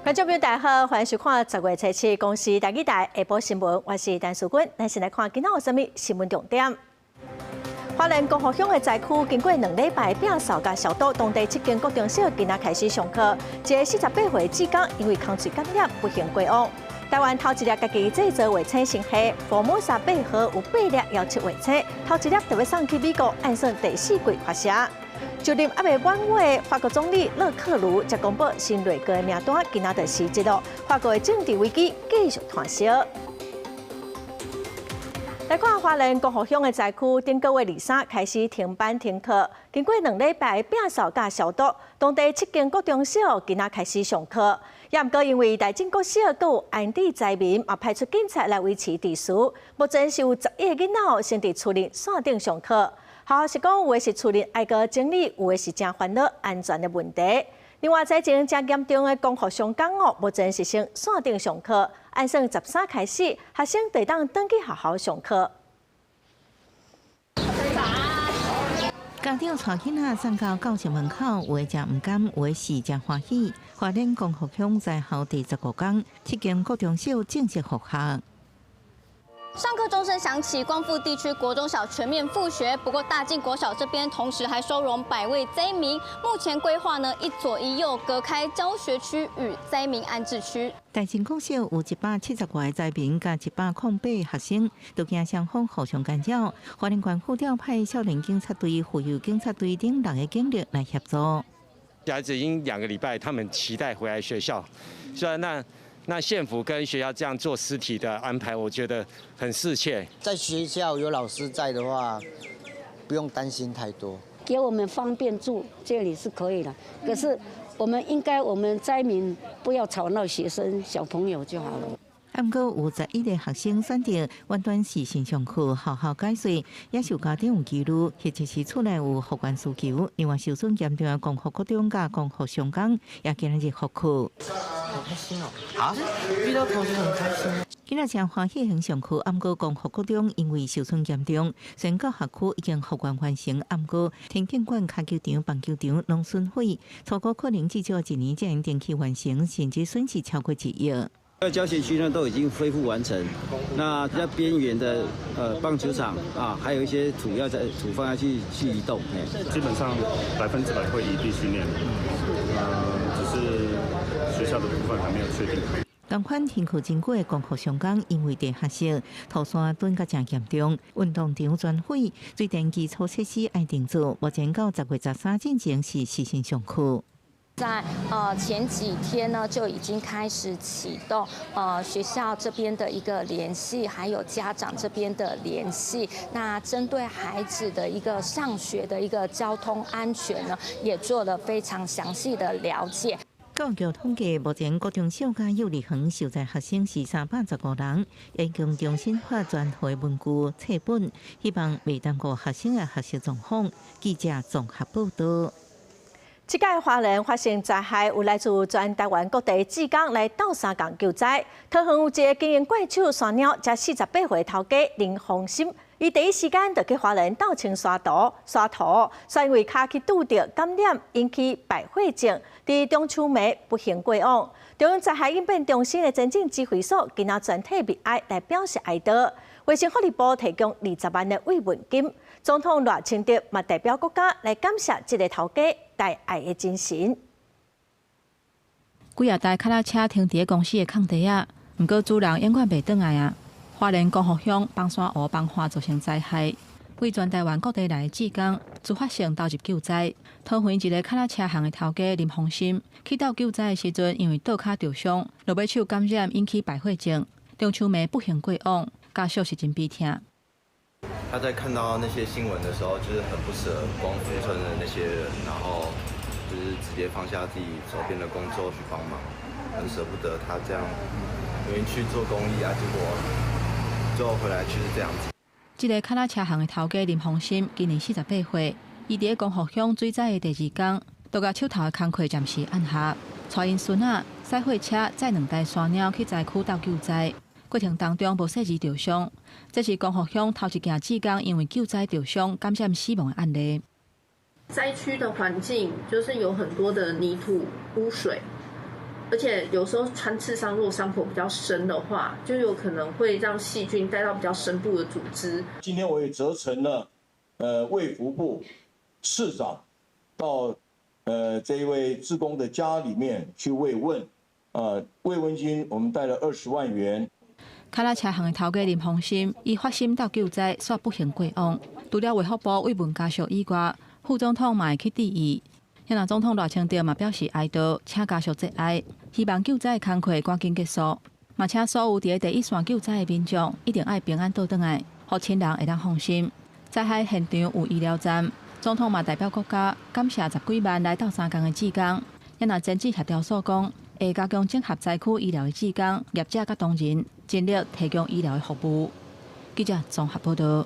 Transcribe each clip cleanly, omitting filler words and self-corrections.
观众朋友大家好，欢迎收看10月7日公司台语台下晡新闻，我是陈淑君。咱先来看今仔有啥物新闻重点。花莲光复乡的灾区经过2礼拜摒扫甲消毒，当地7间国中小今仔开始上课。一个48岁志工因为空嘴感染不幸过往。台湾头一粒家己制作卫生成盒，福摩沙贝盒有8粒要求卫生，头一粒特别送去美国，按算第4季发射。就任还未满位，法国总理勒克卢才公布新内阁的名单，今仔就是揭露法国的政治危机继续炭烧。来看花莲光复乡的灾区，顶个月23开始停班停课，经过2礼拜摒扫甲消毒，当地7间国中小今仔开始上课。也毋过因为大镇国小阁有安置灾民，也派出警察来维持秩序。目前是有10个囡仔先伫厝里线顶上课。好是讲，有的是厝里挨个整理，有的是正烦恼安全的问题。另外，灾情正严重的光复乡港哦，目前是先线顶上课，按算13开始，学生得当登记学校上课。家长带囡仔送到教室门口，有的则唔甘，有的是真欢喜。花莲光复乡在校第15天，7间国中小正式复学。上课钟声响起，光复地区国中小全面复学。不过大靖国小这边同时还收容100位灾民，目前规划呢一左一右隔开教学区与灾民安置区。大靖国小有170多个灾民，加108学生，都惊双方互相干扰。花莲县府调派少年警察队、妇幼警察队等6个警力来协助。小孩子已经2个礼拜，他们期待回来学校，虽然那县府跟学校这样做实体的安排，我觉得很适切。在学校有老师在的话，不用担心太多。给我们方便住，这里是可以的。可是我们灾民不要吵闹学生小朋友就好了。不过有11个学生选择完全是线上课，好好解说，也是有家长有记录，或者是厝内有复原需求。另外，受损严重的光复国中甲光复上港也今日复课。好开心哦！啊，遇到同学很开心。今仔正欢喜恒上课，不过光复国中因为受损严重，全国学区已经复原完成。不过田径馆、脚球场、棒球场拢损毁，初步可能至少1年才能定期完成，甚至损失超过1亿。教学区呢都已经恢复完成，那比较边缘的棒球场啊，还有一些土方要去移动，基本上100%会移地训练，只是学校的部分还没有确定。同款天气真过的光复上港，因为地下室、土山墩甲正严重，运动场全毁，水电基础设施爱停止。目前到10月13进前是实行上课。在前几天呢，就已经开始启动学校这边的一个联系，还有家长这边的联系。那针对孩子的一个上学的一个交通安全呢，也做了非常详细的了解。教育统计，目前国中小甲幼儿园受灾学生是315人，已经重新发全回文具册本，希望未耽误学生的学习状况。记者综合报道。这届花莲发生灾害，有来自全台湾各地志工来斗相共救灾。桃园有一个经营怪手山鸟，才48岁头家林凤心，伊第一时间就去花莲斗清刷土，却因为脚去拄着感染，引起败血症，伫中秋暝不幸过往。中央灾害应变中心的侦警指挥所今仔全体默哀来表示哀悼。卫生福利部提供20万的慰问金，总统赖清德嘛代表国家来感谢这个头家带爱的精神。几台脚踏车停伫公司的空地啊，不过主人永远袂转来啊。花莲光复乡崩山湖崩花造成灾害，为全台湾各地来的志工自发性投入救灾。桃园一个脚踏车行的头家林凤心，去到救灾的时阵，因为倒脚受伤，落尾手感染引起败血症，中秋暝不幸过往。家属是真悲痛。他在看到那些新闻的时候，就是很不舍光复村的那些人，然后就是直接放下自己手边的工作去帮忙，很舍不得他这样愿意去做公益啊，结果最后回来却是这样子。这个脚踏车行的头家林凤心，今年48岁，伊伫光复乡水灾的第2天，就甲手头的工课暂时按下，带因孙仔驶火车载2台山鸟去灾区斗救灾。过程当中无细致受伤，这是光复乡头一件志工因为救灾受伤感染死亡的案例。灾区的环境就是有很多的泥土、污水，而且有时候穿刺伤，如果伤口比较深的话，就有可能会让细菌带到比较深部的组织。今天我也责成了卫福部次长到这一位志工的家里面去慰问，慰问金我们带了20万元。卡拉车行的头家林phong心，以发心到救灾，煞不幸过往。除了卫福部慰问家属以外，副总统嘛会去致意。现任总统赖清德嘛表示哀悼，请家属节哀，希望救灾的工作赶紧结束。嘛请所有伫第一线救灾的民众一定爱平安倒转来，互亲人会当放心。灾害现场有医疗站，总统嘛代表国家感谢10几万来到3工的志工。现任政治协调所讲，会加强整合灾区医疗的志工、业者甲同仁，尽力提供医疗的服务。记者综合报道。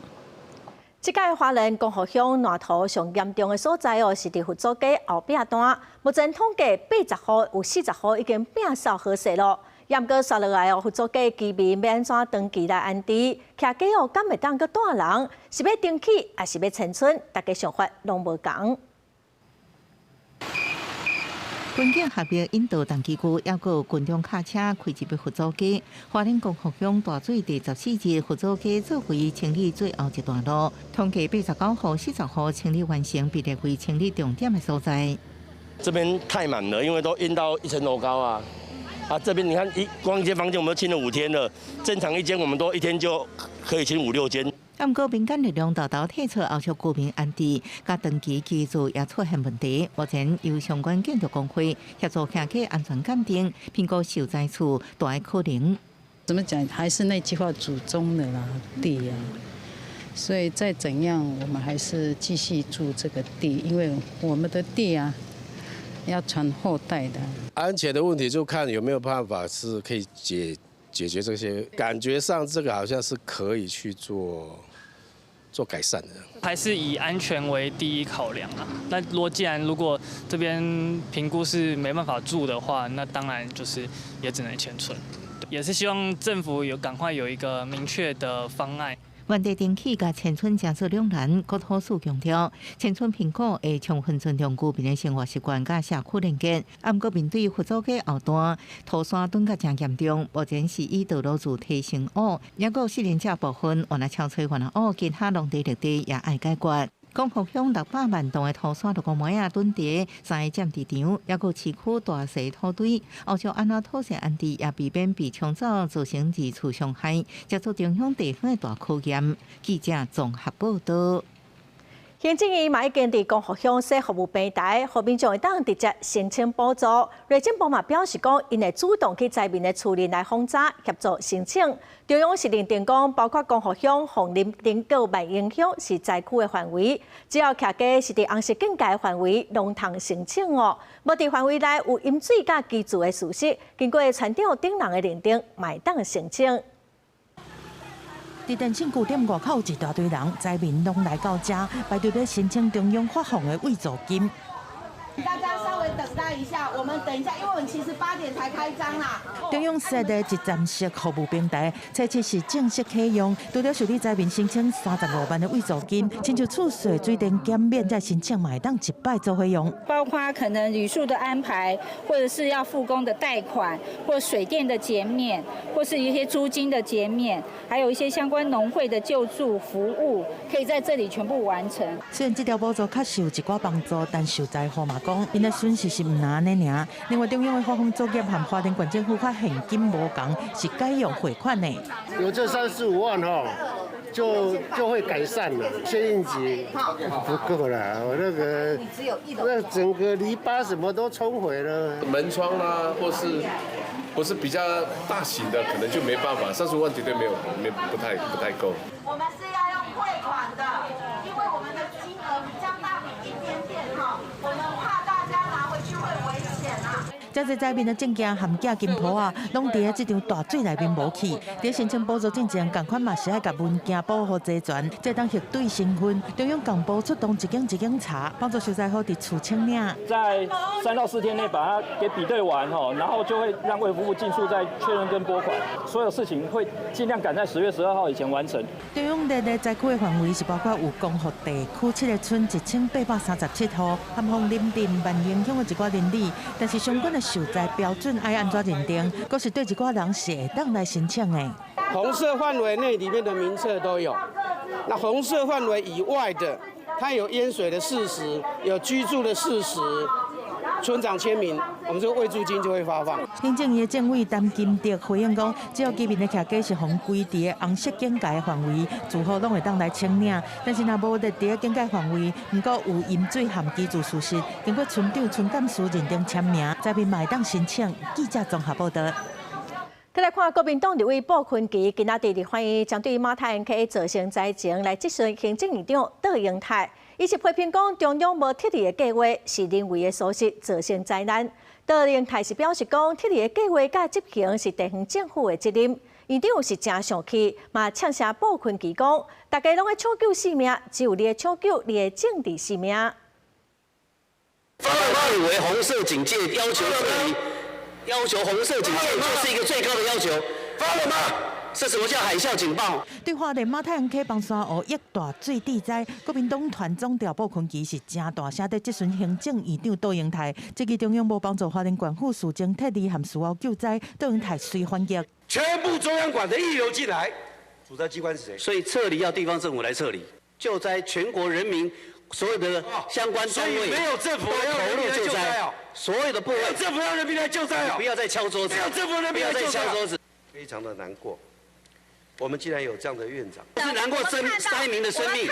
这届花莲光复乡烂土上严重的所在是伫佛祖街后壁段。目前统计80户有40户已经变扫好势咯。严格刷落来佛祖街居民要安怎长期来安置？徛街敢会当个带人？是要登起，还是要迁村？大家想法拢无同。军警合约引导重机区，还有军中卡车开入佛祖街。花莲光复乡大水第14日，佛祖街做回清理最后一段路，统计89户、40户清理完成，被列为清理重点的所在。这边太满了，因为都淹到1层楼高啊！这边你看，光一间房间我们都清了5天了，正常一间我们都1天就可以清5、6间。不过民间力量大头退出，后续居民安置，甲长期居住也出现问题。目前由相关建筑工会协助徛街安全鉴定，评估受灾处大可能。怎么讲？还是那句话，祖宗的啦，地啊。所以再怎样，我们还是继续住这个地，因为我们的地啊，要传后代的。安全的问题就看有没有办法是可以解决这些，感觉上这个好像是可以去做改善的，还是以安全为第一考量啊。那如果这边评估是没办法住的话，那当然就是也只能迁村。也是希望政府赶快有一个明确的方案。原地登起甲迁村真做两难，国土署强调，迁村评估会充分尊重居民的生活习惯甲社区连结。不过面对佛祖街后段土山墩甲真严重，目前是以道路柱提升屋，也有失联者部分原来超吹原来屋，其他农地绿地也爱解决。光复乡600万栋的土山6公亩墩地3个占地场，也有市区大细土堆，后续安怎土势安置，也避免被冲走造成二次伤害，接触中乡地方的大考验。记者综合报道。行政院嘛已经伫光复乡设服务平台，互民众会当直接申请补助。内政部嘛表示讲，因会主动去灾民的厝里来访查协助申请。中央是认定讲，包括光复乡、凤林、林各万影响是灾区的范围，只要徛街是伫红色警戒范围，拢通申请哦。无伫范围内有饮水甲居住的事实，经过船长等人的认定，会当申请。伫电信据点外口一大堆人，灾民拢来到这排队要申请中央发放的慰助金。大家稍微等待一下，我们等一下，因为我们其实8点才开张啦。中央设的一站式服务平台，初期是正式启用，除了受理灾民申请35万的慰助金，亲像厝水、水电减免再申请，买当一摆做费用。包括可能旅宿的安排，或者是要复工的贷款，或水电的减免，或是一些租金的减免，还有一些相关农会的救助服务，可以在这里全部完成。虽然这条补助确实有一寡帮助，但受灾户嘛讲，因的损失是唔难安尼尔。另外，中央的发放作业和花莲县政府发现金无同，是改用汇款的。有这35万就会改善了。谢应急不够了，我那整个篱笆什么都冲毁了。门窗啦，或是比较大型的，可能就没办法。35万绝对不太够。我们是要用汇款的，因为我们的金额比较大一点点哈，我们怕大家拿回去会危险啊。这些灾民的证件含假金铺啊，拢伫这场大水内面无去。伫申请补助之前，共款嘛是爱甲文件保护齐全，再当核对身份。中央公布出动一间一间查，帮助受灾户伫厝清领。在3到4天内把它给比对完然后就会让卫福部尽速再确认跟拨款，所有事情会尽量赶在10月12号以前完成。中央列的灾区的范围是包括有光复地区7个村1837户，含凤林镇万影响的一寡邻里，但是相关的受灾标准要安怎认定，阁是对一寡人是会当来申请的。红色范围内里面的名册都有，那红色范围以外的，它有淹水的事实，有居住的事实。村长签名，我们这个慰助金就会发放。行政院政委陈金德回应讲，只要居民的徛家是红规伫个红色警戒范围，住户拢会当来清领。但是若无伫个警戒范围，毋过有饮水含居住事实，经过村长、村干事认定签名，灾民嘛会当申请。记者综合报道。再来看国民党立委布坤基今仔日立法院针对马太 N.K 造成灾情来质询行政院长杜英泰。伊是批评讲中央无thiết立的计划是人为的疏失造成灾难。杜英泰是表示讲，thiết立的计划甲执行是地方政府的责任。院长是真生气，嘛呛声布坤基讲，大家拢在抢救性命，只有你的抢救你的政治性命。发以为红色警戒要求撤离，要求红色警戒就是一个最高的要求，发了吗？这什么叫海啸警报？对花莲马太 N.K 崩山湖疫大水地灾，国民党团总调布坤基是真大声在质询行政院长杜英泰，这个中央无帮助花莲县府事情撤离和事后救灾，杜英泰随反击，全部中央管的溢流进来，主责机关是谁？所以撤离要地方政府来撤离，救灾全国人民所有的相关单位，没有政府投入救灾，所有的部分，政府让人民来救灾，不要再敲桌子，没有政府人民来救灾，不要再敲桌子，非常的难过。我们既然有这样的院长，是难过灾民的生命，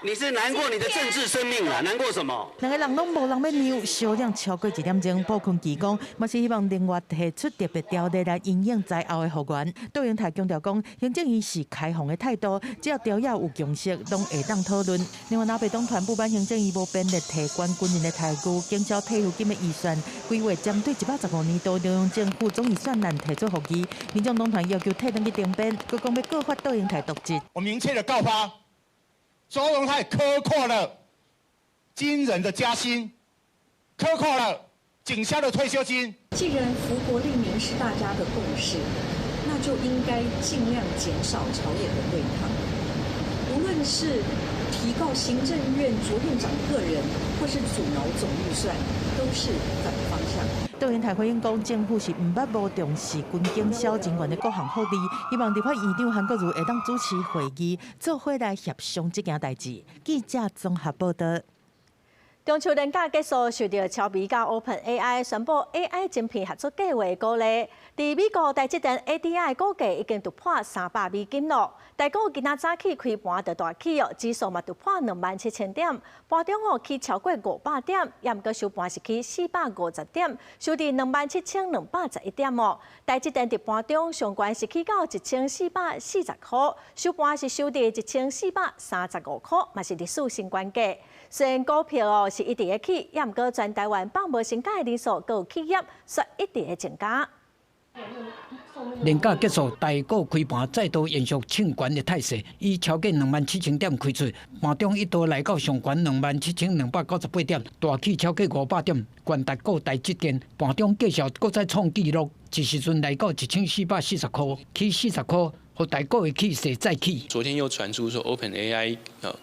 你是难过你的政治生命啊？难过什么？两个人拢无人要尿，小量超过1点钟。布坤基讲，嘛是希望另外提出特别条例来因应灾后的复原。杜英泰强调讲，行政院是开放的态度，只要条约有共识，拢会当讨论。另外，南北党团部班行政医务编列提关军人的台股经销退休金的预算，规划针对115年度中央政府总预算案提出复议。民众党团要求退登去定编，佮讲要。告发杜英泰渎职，我明确的告发周永泰苛扣了军人的加薪，苛扣了警校的退休金。既然福国利民是大家的共识，那就应该尽量减少朝野的对抗。无论是提告行政院卓院长个人，或是阻挠总预算，都是反方向。杜英泰回应讲，政府是唔捌无重视军警小人员的各项福利，希望立法院长韩国瑜会当主持会议，做伙来协商这件代志。记者综合报道。中秋连假结束，受到超美甲 OpenAI 宣布 AI 晶片合作计划鼓励。伫美国台积电 ADI 股价已经突破$300咯。台股今仔早起开盘就大起哦，指数嘛突破27000点，盘中起超过500点，也毋过收盘是起450点，收伫27211点哦。台积电伫盘中上悬是起到1440块，收盘是收伫1435块，嘛是历史新高价。虽然股票是一直在起，也毋过全台湾放无成假的人数，各有企业却一直在增加。连假结束，台股开盘再度延续抢悬的态势，以超过27000点开出，盘中一度来到上悬27298点，大起超过500点，冠达股台积电盘中继续再再创纪录，一时阵来到1440块，起40块。和台股的气势再起。昨天又传出说 OpenAI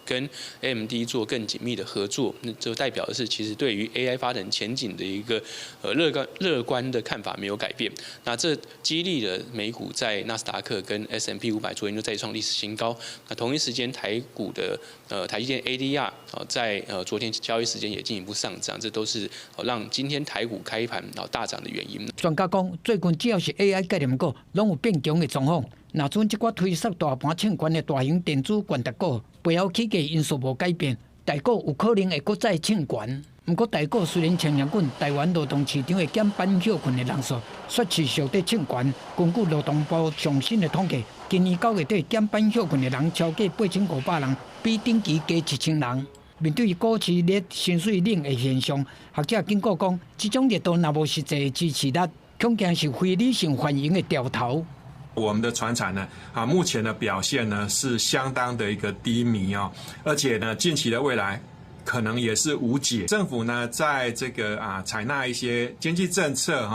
跟 AMD 做更紧密的合作，那就代表的是其实对于 AI 发展前景的一个乐观的看法没有改变。那这激励了美股在纳斯达克跟 S&P500 昨天就再创历史新高。那同一时间台股的台积电 ADR 在昨天交易时间也进一步上涨，这都是让今天台股开盘大涨的原因。专家讲，最近只要是 AI 概念股，拢有变强的状况。若阵即寡推升大盘抢权的大型电子冠特股，背后起价因素无改变，台股有可能会搁再抢权。不过台股虽然强强滚，台湾劳动市场的减班休困的人数却持续在抢权。根据劳动部最新的统计，今年9月底减班休困的人超过8500人，比定期加1000人。面对股市热薪水冷的现象，学者警告讲，这种热度若无实际支持力，恐惊是非理性反应的掉头。我们的传产呢，目前的表现呢是相当的一个低迷哦，而且呢，近期的未来可能也是无解。政府呢，在这个采纳一些经济政策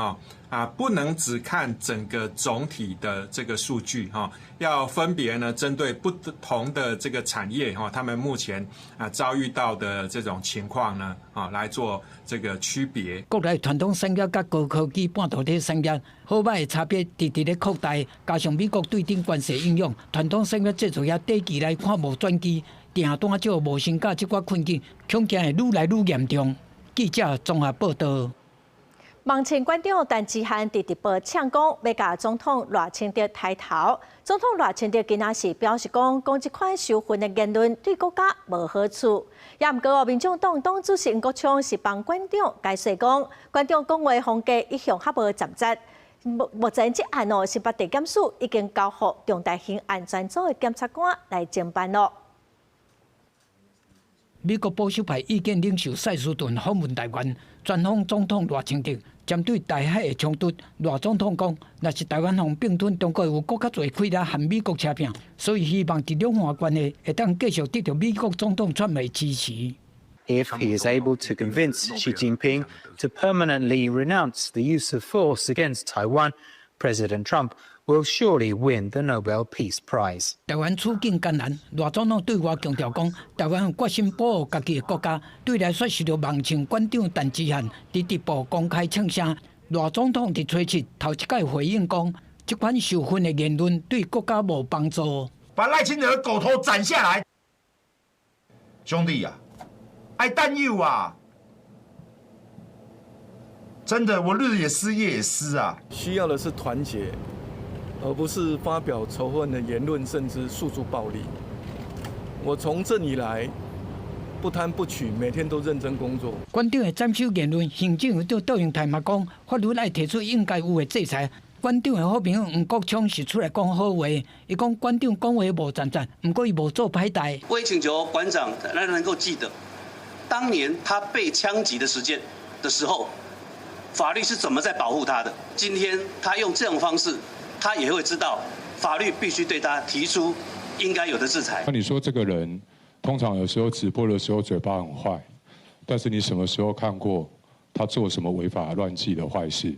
不能只看整个总体的这个数据哈，要分别呢针对不同的这个产业哈，他们目前遭遇到的这种情况呢来做这个区别。国内传统产业甲高科技半导体产业好歹的差别直直咧扩大，加上美国对顶关税影响，传统产业制造业短期来看无转机，订单少无成甲这款困境，恐惊会愈来愈严重。记者综合报道。孟前馆长陈志涵伫直播呛讲，要甲总统赖清德抬头。总统赖清德今仔是表示讲这款受训的言论对国家无好处。也毋过，民众党党主席吴国昌是帮馆长解释讲，馆长讲话风格一向较无站实。目前这案新北地检署已经交予重大刑案专组的检察官来侦办咯。美国保守派意见领袖塞斯顿访问台湾，专访总统赖清德。针对台海的冲突，赖总统讲，若是台湾方并吞，中国有更较侪气力和美国扯拼，所以希望伫两岸关系会当继续得到美国总统川普支持。If he is able to convince Xi Jinping to permanently renounce the use of force against Taiwan, President Trump will surely win the Nobel Peace Prize. 台湾处境艰难，赖总统对外强调讲，台湾决心保护家己的国家。对来说，是着孟前馆长陈志涵伫直播公开呛声。赖总统伫初七头一届回应讲，这款受训的言论对国家无帮助。把赖清德的狗头斩下来，兄弟啊，爱担忧啊！真的，我日也失，夜也失啊！需要的是团结。而不是发表仇恨的言论，甚至诉诸暴力。我从政以来，不贪不取，每天都认真工作。馆长的斩首言论，行政院长窦永泰嘛讲，法律爱提出应该有的制裁。馆长的好朋友吴国昌是出来讲好话，伊讲馆长讲话无站站，不过伊无做歹代。我也请求馆长能够记得，当年他被枪击的时候，法律是怎么在保护他的。今天他用这种方式。他也会知道，法律必须对他提出应该有的制裁。那你说这个人，通常有时候直播的时候嘴巴很坏，但是你什么时候看过他做什么违法乱纪的坏事？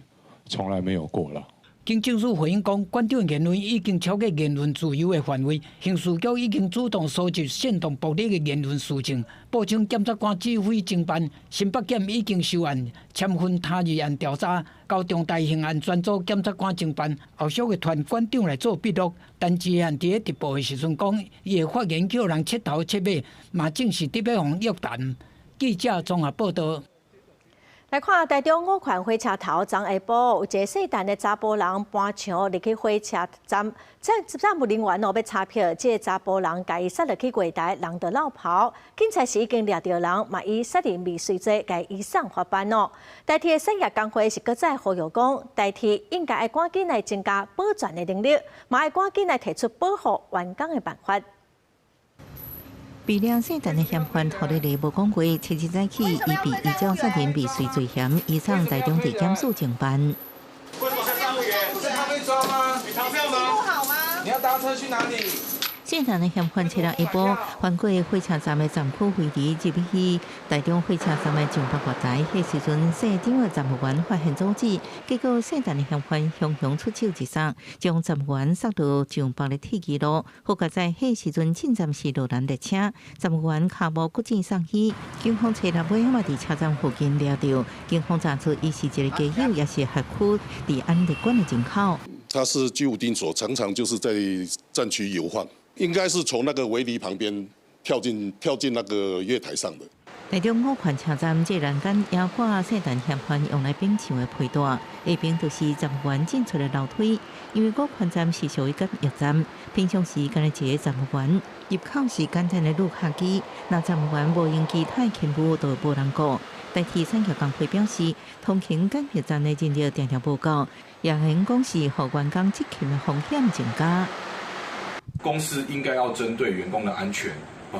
从来没有过了。经政署回应讲，馆长言论已经超过言论自由的范围，刑事局已经主动收集煽动暴力的言论事情，报请检察官指挥侦办。新北检已经收案，签分他日案调查，交重大刑案专组检察官侦办。后续会传馆长来做笔录。但志涵伫咧直播的时阵讲，伊的发言叫人切头切尾，嘛正是伫要互约谈。记者综合报道。来看台中五权火车头，昨下晡有一个细单的查甫人搬墙入去火车站，站务人员要查票，这个查甫人甲伊杀入去柜台，人就落跑。警察是已经抓到人，嘛以杀人未遂罪甲伊送法办咯。台铁的产业工会是搁再呼吁讲，台铁应该要赶紧来增加保全的能力，嘛要赶紧来提出保护员工的办法。被两姓陈的嫌犯头日无讲过，7日早起，伊被依照杀人未遂罪嫌，移送台中地检署侦办。为什么是商务员？不是他被抓吗？你逃票吗？不好吗？你要搭车去哪里？姓陈的嫌犯7日下晡翻过火车站的站区回离，入去台中火车站的上北月台，迄时阵现场的站务员发现阻止，结果姓陈的嫌犯雄雄出手一杀，将站务员杀到上北的铁骑路。好在在迄时阵进站是路南列车，站务员脚无骨折送医。警方查了尾嘛，伫车站附近抓到，警方查出伊是一个家友，也是辖区伫安立馆的人口。他是居无定所，常常就是在站区游晃。应该是从那个围篱旁边跳进那个月台上的。台中五权车站这栏杆压挂细单嫌犯用来并墙的配带，下边就是站务员进出的楼梯。因为五权站是属于检疫站，平常时干一个站务员入口是简单的录客机，那站务员无用其他勤务就无人顾。台铁产业工会表示，通勤检疫站的人流常常报告，也因讲是互员工执勤的风险增加。公司应该要针对员工的安全，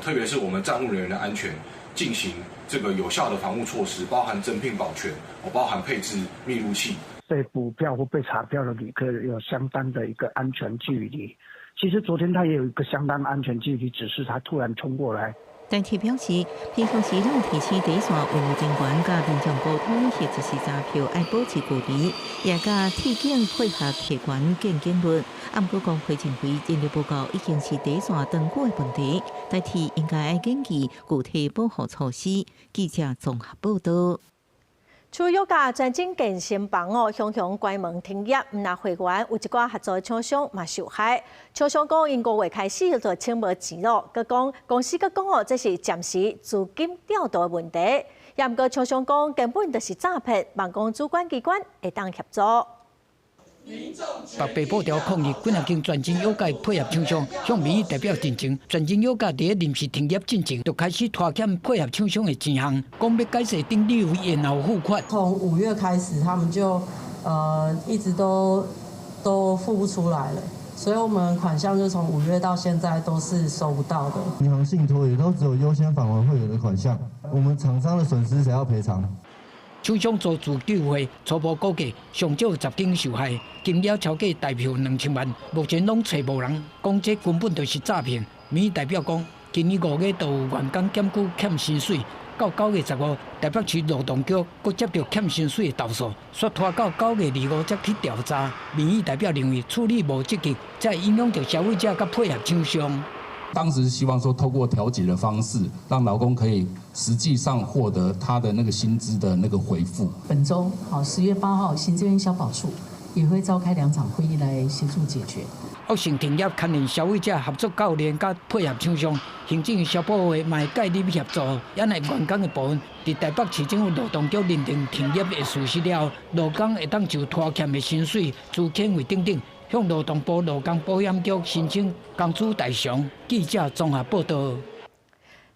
特别是我们站务人员的安全，进行这个有效的防护措施，包含增聘保全，包含配置密录器。被补票或被查票的旅客有相当的一个安全距离。其实昨天他也有一个相当安全距离，只是他突然冲过来，但其表示，平常时拢提醒第一线维护政权甲民众沟通，或者是查票爱保持距离，也甲铁警配合铁权见警律。啊，毋过讲会前会研究报告已经是第一线长久的问题，代替应该爱根据具体保护措施。记者综合报道。除药价专精健身房熊熊关门停业，毋但会员有一寡合作厂商嘛受害。厂商讲，因5月开始就请无钱咯，佮讲公司佮讲这是暂时资金调度的问题。也毋过厂商讲根本就是诈骗，望讲主管机关会当协助。北北布条抗议，几若间全真药价配合厂商向民意代表进程，全真药价伫临时停业进程，就开始拖欠配合厂商的钱项，讲要改写订立为延后付款。从5月开始，他们就一直都付不出来了，所以我们款项就从5月到现在都是收不到的。银行信托也都只有优先返还会员的款项，我们厂商的损失谁要赔偿？厂商遭自救会初步估计，上少10间受害，金额超过大票2000万，目前拢找无人，讲这根本就是诈骗。民意代表讲，今年5月就有员工检举欠薪水，到9月15，台北市劳动局阁接到欠薪水的投诉，说拖到9月25才去调查。民意代表认为处理无积极，才影响到消费者甲配合厂商。当时希望说，透过调解的方式，让劳工可以实际上获得他的那个薪资的那个回复。本周10月8号，行政院消保处也会召开2场会议来协助解决。恶性停业牵连消费者合作教练甲配合厂商，行政消保会嘛会介入协助。因为员工的部分，伫台北市政府劳动局认定停业的事实了后，劳工会当就拖欠的薪水、资遣费等等。向劳动部劳工保险局申请工资代偿。记者综合报道。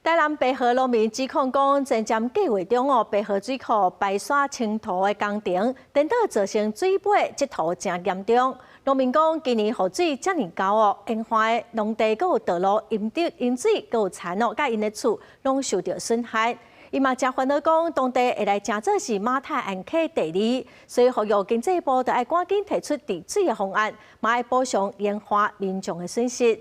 台南白河农民指控讲，前瞻计划中白河水库排沙清土的工程，等到造成水尾积土真严重。农民讲，今年雨水遮尔高沿岸的农地佮有道路淹水，佮有田甲因的厝拢受到损害。伊嘛真烦恼讲，当地会来真做是马太岸溪地2，所以呼吁经济部就要赶紧提出治水的方案，嘛要补偿沿岸民众的损失。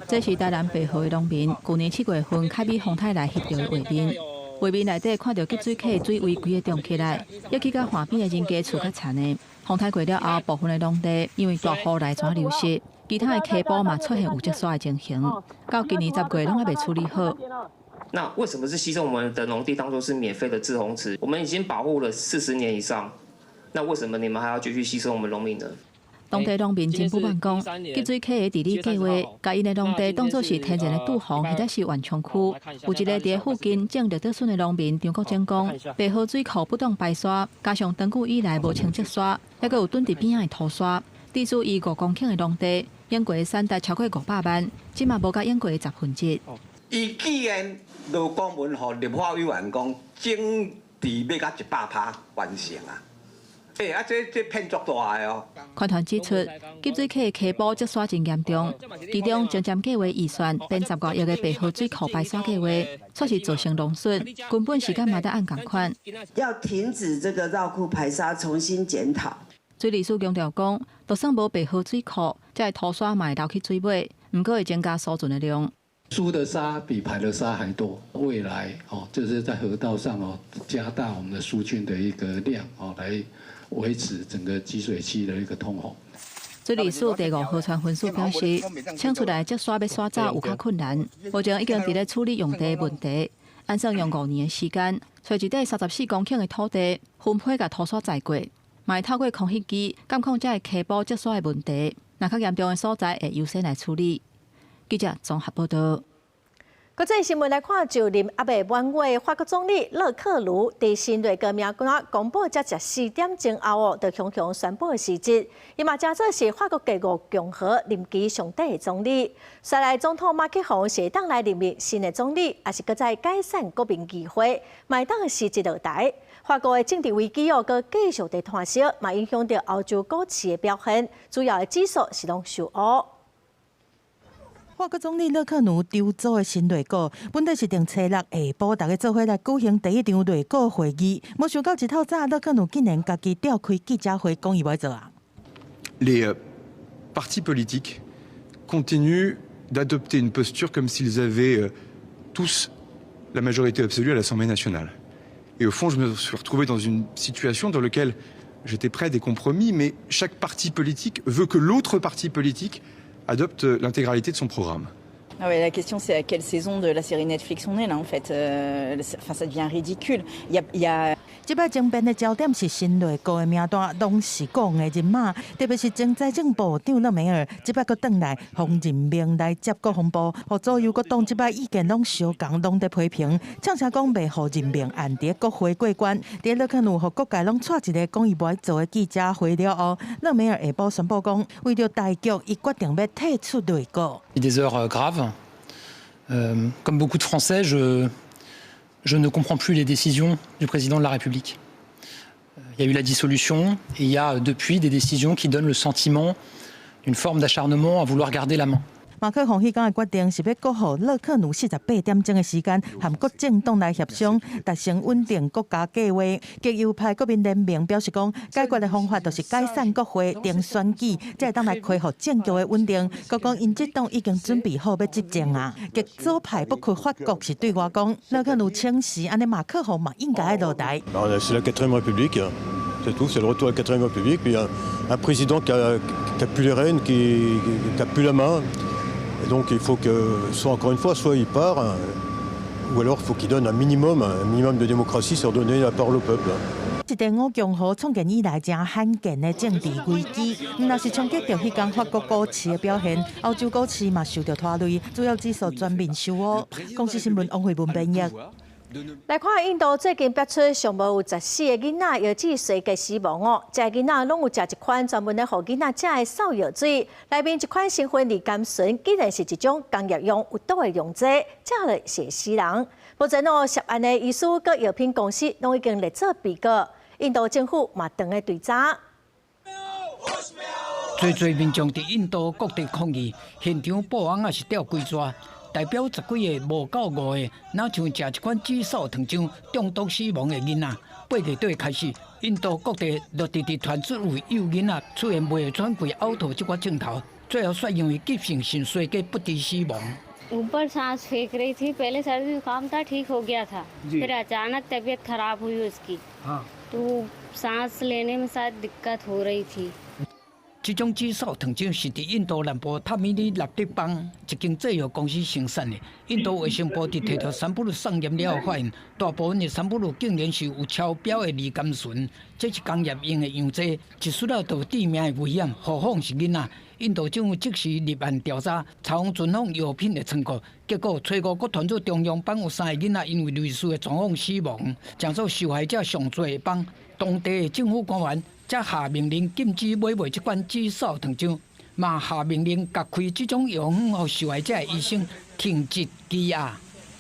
这是台南白河的农民，去年7月份开始风台来翕到的画面。画面内底看到积水溪水位规个涨起来，要去到岸边的人家厝较惨的。风台过了后，部分的农地因为大雨来全流失，其他的溪埔嘛出现有积沙的情形，到今年10月拢还未处理好。那为什么是牺牲我们的农地当作是免费的滞洪池？我们已经保护了40年以上，那为什么你们还要继续牺牲我们农民呢？当地农民真不满讲，积水溪的治理计划，把因的农地当作是天然的堵防，或者是缓冲区。有一个伫附近种着稻笋的农民张国珍讲，白河水库不当排沙，加上长久以来无清积沙，还佫有蹲伫边仔的土沙，地主以5公顷的农地，淹过产值超过500万，即嘛无甲淹过1/10。伊既然劳工文和立法委员讲，整治要到100%完成啊！这骗足大的哦。款团指出，积水溪的溪埔积沙真严重，其中前瞻计划预算编15亿的白河水库排沙计划，确实造成农损，根本时间嘛得按共款。要停止这个绕库排沙，重新检讨。水利署强调讲，就算无白河水库，这土沙嘛会流去水尾，毋过会增加输存的量。输的沙比排的沙还多，未来就是在河道上加大我们的疏浚的一个量来维持整个集水区的一个通洪。水利署第5河川分署表示，请出来积沙要刷走有较困难，目前已经伫咧处理用地问题，按算用5年的时间，找一块34公顷的土地，分配甲土沙载过，嘛会透过空翕机监控这个溪埔积沙的问题，若较严重的所在会优先来处理。记者综合报道。国际新闻来看，就任阿未满月，法国总理勒克卢伫新内阁名单公布才14点钟后就雄雄宣布的时节，伊嘛真做是法国第5共和任期上底的总理。再来，总统马克宏是当来任命新的总理，也是搁再解散国民议会，麦当的时节落台。法国的政治危机搁继续在炭烧，嘛影响到欧洲股市的表现，主要的指数是拢受压。法国总理勒克奴筹组的新内阁，本来是定初6下晡大家做伙来举行第一场内阁会议，没想到一透早，勒克奴竟然家己召开记者会，讲伊要做啊。Les partis politiques continuent d'adopter une posture comme s'ils avaient tous la majorité absolue à l'Assemblée nationale. Et au fond, je me suis retrouvé dans une situation dans laquelle j'étais prêt à des compromis, mais chaque parti politique veut que l'autre parti politique adopte l'intégralité de son programme. Ah ouais, la question c'est à quelle saison de la série Netflix on est là en fait. Ça devient ridicule. Il y a 这摆争辩的焦点是新内阁的名单拢是讲的人马，特别是前财政部长勒梅尔，这摆佫转来洪任明来接国防部，和左右各党这摆意见拢相共，拢在批评，呛声讲袂互任命按伫国会过关。伫勒克努和各界拢带一个讲伊无爱做的记者会了后，勒梅尔下晡宣布讲，为了大局，伊决定要退出内阁。Des heures graves. Comme beaucoup de Français, je ne comprends plus les décisions du président de la République. Il y a eu la dissolution et il y a depuis des décisions qui donnent le sentiment d'une forme d'acharnement à vouloir garder la main. 马克宏迄天的决定是要搁互勒克努48点钟的时间，和各政党来协商，达成稳定国家计划。极右派国民联盟表示讲，解决的方法就是解散国会、定选举，才会当来恢复政局的稳定。佮讲因这党已经准备好要执政啊。极左派不可法国是对我讲，勒克努请示，安尼马克宏嘛应该落台。C'est la 4e République, c'est tout, c'est le retour à la 4e République. Puis un président qui a plus les rênes, qui a plus la main. Et donc il faut que, soit encore une fois, soit il part, ou alors il faut qu'il donne un minimum de démocratie, c'est redonner la parole au peuple. 一个5共和创建以来真罕见的政治危机，若是冲击到迄间法国股市的表现，欧洲股市嘛受到拖累，主要指数全面收乌。公司新闻王慧文编译。来看印度最近爆出上无有14个囡仔药剂水给死亡哦，这囡仔拢有食一款专门咧互囡仔食的扫药水，内面一款成分离甘醇，竟然是一种工业用有毒的溶剂，食了是死人。目前哦，涉案的医师佮药品公司拢已经列做被告，印度政府嘛长的追查。侪民众伫印度各地抗议，现场保安也是吊规抓。代表10几个无到5个，哪像食一款紫砂糖浆中毒死亡的囡仔。8月底开始，印度各地陆直传出有囡仔出现袂喘气、呕吐这款症头，最后却因为急性肾衰竭不治死亡。ऊपर सांस फेंक रही थी, पहले सर्दी जुकाम था, ठीक हो गया था, फिर अचानक तबीयत खराब हुई उसकी, तो सांस लेने में शायद दिक्कत हो रही थी。这种紫砂糖浆是伫印度南部塔米里纳德邦一间制药公司生产的。印度卫生部伫摕到产品送验了后，发现大部分的产品竟然是有超标的离甘醇，这是工业用的样剂，一出了就致命的危险，何况是囡仔。印度政府即时立案调查，查封存放药品的仓库，结果找5个传出中央邦有3个囡仔因为类似的状况死亡，将做受害者上侪的邦。当地的政府官员才下命令禁止买卖这款紫砂糖浆，嘛下命令隔开这种药方，予受害者的医生停职羁押。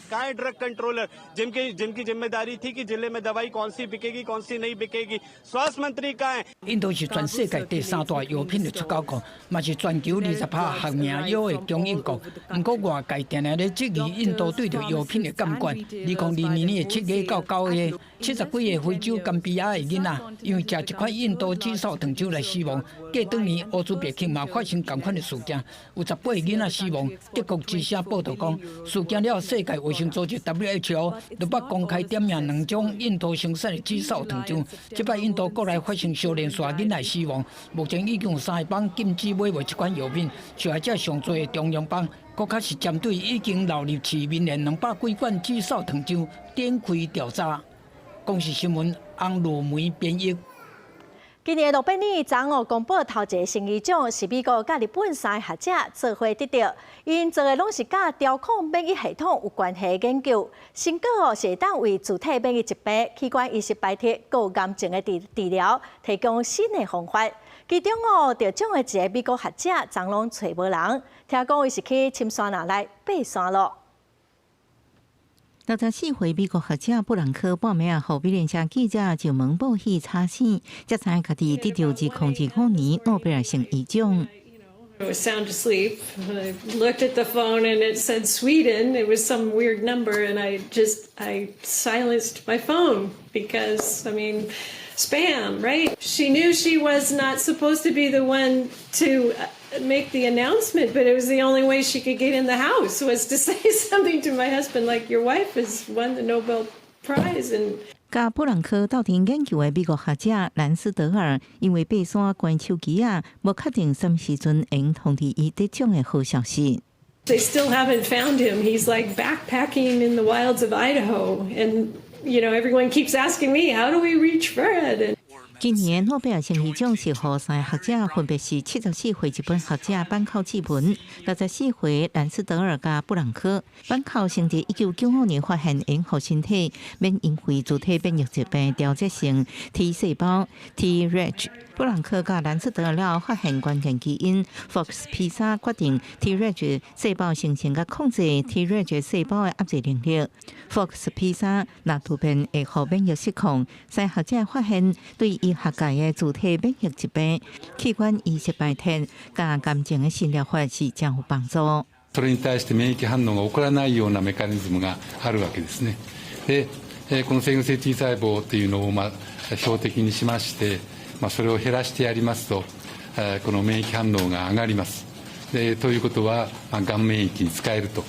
कहाँ है ड्रग कंट्रोलर जिनकी जिम्मेदारी थी कि जिले में दवाई कौन सी बिकेगी कौन सी नहीं बिकेगी स्वास्थ्य मंत्री कहाँ है？印度是全世界第3大药品的出口国，嘛是全球20%含名药的供应国。不过外界定定咧质疑印度对着药品的监管。2022年的7月到9月，70几个非洲甘比亚的囡仔因为食一款印度紫砂糖浆来死亡。过当年乌兹别克嘛发生同款的事件，有18个囡仔死亡。德国之声报道讲，事件了世界卫生组织 WHO 就捌公开点名2种印度生产的紫砂糖浆。这摆印度国内发生少年耍囡仔死亡，目前已经有3个邦禁止买卖这款药品，受害者上多的中央邦，国较是针对已经流入市面的200几罐紫砂糖浆展开调查。公视新闻翁路梅编译。今年诺贝尔奖公布头一个成绩奖是美国甲日本3个学者做伙得到，因做的拢是甲调控免疫系统有关系的研究，成果是会当为自体免疫疾病、器官移植排斥、有癌症的治疗提供新的方法。其中得奖的一个美国学者，昨拢找无人，听讲伊是去深山那来爬山咯。64岁美国学者布兰科半暝啊，互美联社记者就问报去查询，才知家己得到2025年诺贝尔奖医奖。I was sound asleep. I looked at the phone and it said Sweden. It was some weird number, and I silenced my phone because spam, right? She knew she was not supposed to be the one to make the announcement, but it was the only way she could get in the house was to say something to my husband like, your wife has won the Nobel Prize. And甲布朗科斗阵研究的美国学者兰斯德尔，因为爬山关手机无确定什么时阵会用通知伊得奖的好消息。They still haven't found him. He's like backpacking in the wilds of Idaho, and everyone keeps asking me, how do we reach Fred? 今年诺贝尔生理奖是予三个学者，分别是74岁日本学者坂口智文、64岁兰斯德尔加布朗科。坂口生在1995年发现因予身体免因为自体免疫疾病调节性 T 细胞 Treg。布朗科甲兰斯德尔了发现关键基因 FOXP3，决定 Treg 细胞形成甲控制 Treg 细胞的压制能力。FOXP3 若突变会予免疫失控。三学者发现对医学界的自体免疫疾病、器官移植bài體加癌症的診療法是將有幫助。それに対して免疫反応が起こらないようなメカニズムがあるわけですね。で、この制御性 T 細胞というのを標的にしまして、それを減らしてやりますと、この免疫反応が上がります。で、ということは、がん免疫に使えると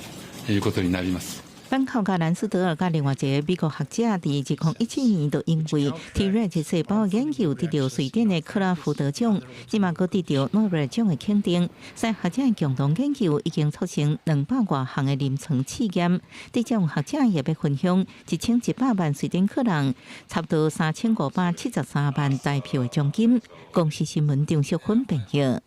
いうことになります。坂口甲兰斯德尔甲另外一个美国学者，伫2017年就因为 Treg 细胞研究得到瑞典的克拉福德奖，即嘛阁得到诺贝尔奖的肯定。三学者的共同研究已经促成200多项的临床试验。这种学者也要分享1100万瑞典克朗，差不多3573万台票的奖金。公司新闻张淑芬编译。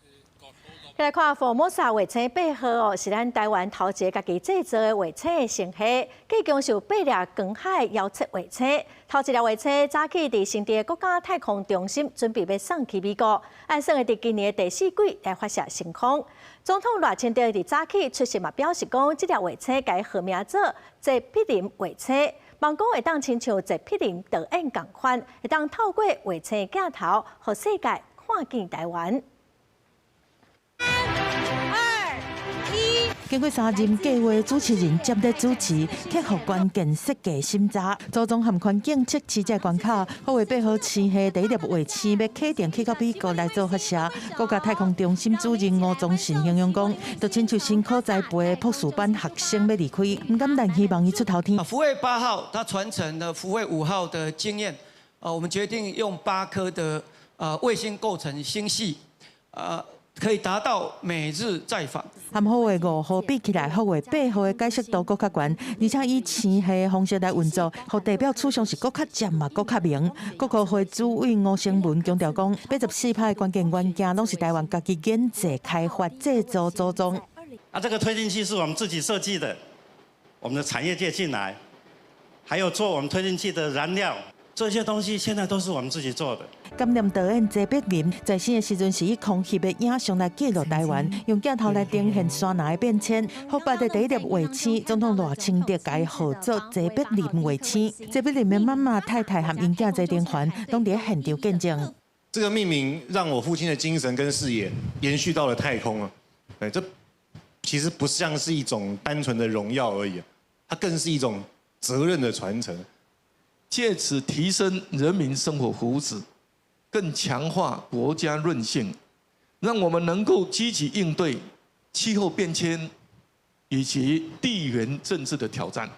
来看福摩萨画册背后是咱台湾头一个家己制作的画册的成绩，继强受8粒光海遥测画册。头一粒画册早起伫新竹国家太空中心，准备要送去美国，按算会伫今年的第4季来发射升空。总统赖清德伫早起出席嘛，表示讲，这粒画册改号名做谢碧林画册，望讲会当亲像谢碧林导演同款，会当透过画册镜头，互世界看见台湾。经过3任计划主持人接力主持，克服关键设计审查，组装含环境测试这关卡，好为配合青系第一粒卫星要启动去到美国来做发射。国家太空中心主任吴宗信形容讲，就亲像辛苦栽培的博士班学生要离开，唔敢但希望伊出头天。福卫8号它传承了福卫5号的经验，我们决定用8颗的卫星构成星系，可以达到每日再访。含好的5号比起来，好的8号的解析度更较悬，而且以星系的方式来运作，互代表处上是更较尖嘛，更较明。国科会主委吴成文强调讲，84派的关键元件拢是台湾家己研制、开发、制作、组装。这个推进器是我们自己设计的，我们的产业界进来，还有做我们推进器的燃料，这些东西现在都是我们自己做的。感念导演谢碧林在生的时阵是以空气的影像来记录台湾，用镜头来呈现山南的变迁。后摆的第一粒卫星，总统赖清德改号做谢碧林卫星。谢碧林的妈妈、太太和因囝谢丁环拢在现场见证。这个命名让我父亲的精神跟视野延续到了太空了。这其实不像是一种单纯的荣耀而已，它更是一种责任的传承，借此提升人民生活福祉。更强化国家韧性，让我们能够积极应对气候变迁以及地缘政治的挑战。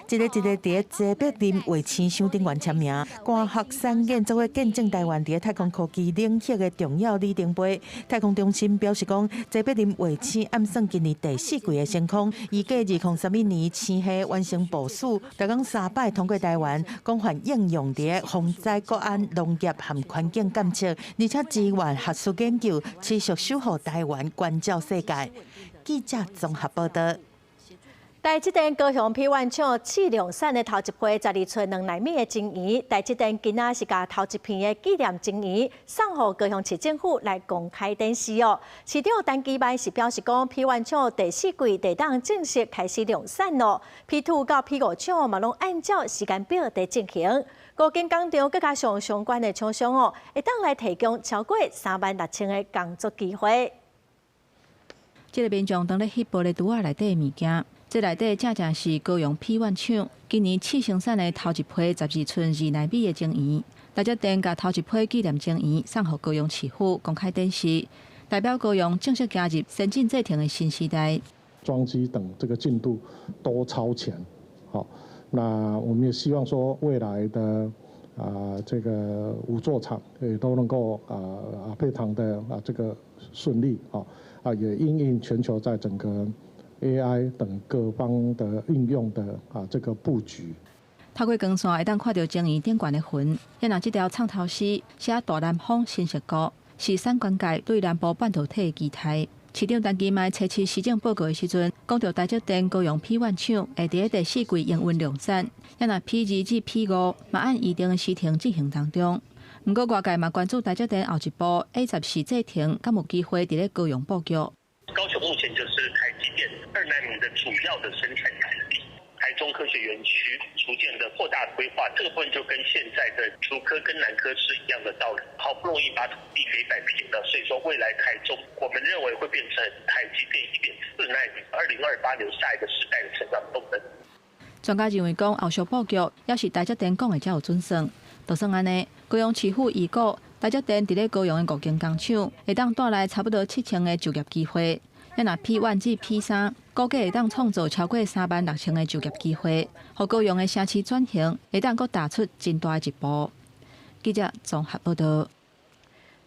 一个伫谢碧林卫星上顶员签名，官学三研作为见证台湾伫太空科技领域的重要里程碑。太空中心表示讲，谢碧林卫星按算今年第4季的升空，预计2031年星系完成部署，大共3摆通过台湾，广泛应用伫防灾、国安、农业和环境监测，而且支援学术研究，持续守护台湾，关照世界。记者综合报道。台积电高雄批完厂试量产的头一批12寸2奈米的晶圆，台积电今仔是甲头一批的纪念晶圆送予高雄市政府来公开展示哦。市长陈其迈是表示讲，批完厂第4季地当正式开始量产咯。P2到 P5 厂嘛拢按照时间表在进行。高金工厂佮加上相关的厂商哦，会当来提供超过36000个工作机会。这个民众当咧翕报咧橱仔内底的物件。这内底正正是高雄P1厂今年试生产的头一批12寸2奈米的晶圆。大家店甲头一批纪念证言送予高雄市府公开展示，代表高雄正式加入先进制停的新时代。装机等这个进度都超前，好，那我们也希望说未来的这个5座厂也都能够非常的这个顺利也因应全球在整个 AI 等各方的应用的这个布局。透过光线会当看到争议顶悬的云，也拿这条创头诗写大南方新设国，是产官界对南部半导体的期待。市长陈其迈测试施政报告的时阵，讲到台积电高雄 P1 厂会伫第4季营运量产，也若 P2至 P5嘛按预定的时程进行当中。不过外界嘛关注台积电后一步 A14制程，敢有机会伫咧高雄布局。高雄目前就是台积电2奈米的主要的生产基地，台中科学园区逐渐的扩大规划，这个部分就跟现在的竹科跟南科是一样的道理，好不容易把土地给摆平了，所以说未来台中我们认为会变成台积电1.4奈米2028年下一个时代的成长动能。专家认为讲后续布局也是台积电讲的才有准算，就算安尼，高雄市府预估台积电伫咧高雄的5间工厂会当带来差不多7000的就业机会。也若 P1 至 P3， 估计会当创造超过36000的就业机会，互高雄的城市转型会当阁踏出真大的一步。记者综合报道。